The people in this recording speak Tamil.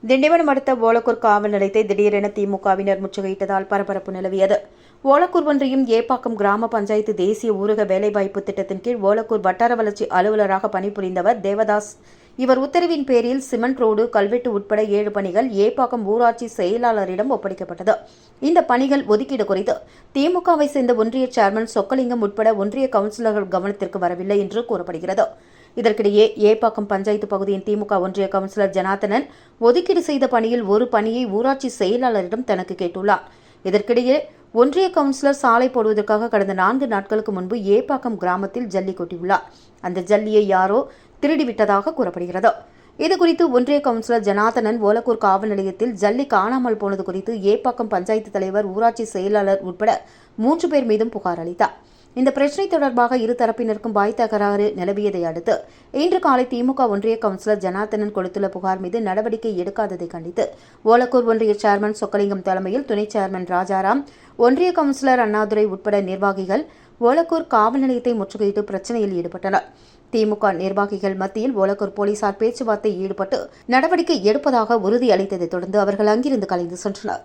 திண்டிவனம் அடுத்த ஓலக்கூர் காவல் நிலையத்தை திடீரென திமுகவினர் முற்றுகையிட்டதால் பரபரப்பு நிலவியது. ஓலக்கூர் ஒன்றியம் ஏப்பாக்கம் கிராம பஞ்சாயத்து தேசிய ஊரக வேலைவாய்ப்பு திட்டத்தின் கீழ் ஓலக்கூர் வட்டார வளர்ச்சி அலுவலராக பணிபுரிந்தவர் தேவதாஸ். இவர் உத்தரவின் பேரில் சிமெண்ட் ரோடு, கல்வெட்டு உட்பட 7 பணிகள் ஏப்பாக்கம் ஊராட்சி செயலாளரிடம் ஒப்படைக்கப்பட்டது. இந்த பணிகள் ஒதுக்கீடு குறித்து திமுகவை சேர்ந்த ஒன்றிய சேர்மன் சொக்கலிங்கம் உட்பட ஒன்றிய கவுன்சிலர்கள் கவனத்திற்கு வரவில்லை என்று கூறப்படுகிறது. இதற்கிடையே ஏப்பாக்கம் பஞ்சாயத்து பகுதியின் திமுக ஒன்றிய கவுன்சிலர் ஜனார்த்தனன் ஒதுக்கீடு செய்த பணியில் ஒரு பணியை ஊராட்சி செயலாளரிடம் தனக்கு கேட்டுள்ளார். இதற்கிடையே ஒன்றிய கவுன்சிலர் சாலை போடுவதற்காக கடந்த 4 நாட்களுக்கு முன்பு ஏப்பாக்கம் கிராமத்தில் ஜல்லி கொட்டியுள்ளார். அந்த ஜல்லியை யாரோ திருடிவிட்டதாக கூறப்படுகிறது. இதுகுறித்து ஒன்றிய கவுன்சிலர் ஜனார்த்தனன் ஓலக்கூர் காவல் நிலையத்தில் ஜல்லி காணாமல் போனது குறித்து ஏப்பாக்கம் பஞ்சாயத்து தலைவர், ஊராட்சி செயலாளர் உட்பட 3 பேர் மீதும் புகார் அளித்தார். இந்த பிரச்சினை தொடர்பாக இரு தரப்பினருக்கும் வாய் தகராறு நிலவியதை அடுத்து இன்று காலை திமுக ஒன்றிய கவுன்சிலர் ஜனார்த்தனன் கொடுத்துள்ள புகார் மீது நடவடிக்கை எடுக்காததை கண்டித்து ஓலக்கூர் ஒன்றிய சேர்மன் சொக்கலிங்கம் தலைமையில் துணை சேர்மன் ராஜாராம், ஒன்றிய கவுன்சிலர் அண்ணாதுரை உட்பட நிர்வாகிகள் ஓலக்கூர் காவல் நிலையத்தை முற்றுகையிட்டு பிரச்சினையில் ஈடுபட்டனர். திமுக நிர்வாகிகள் மத்தியில் ஓலக்கூர் போலீசார் பேச்சுவார்த்தை ஈடுபட்டு நடவடிக்கை எடுப்பதாக உறுதி அளித்ததை தொடர்ந்து அவர்கள் அங்கிருந்து கலைந்து சென்றனர்.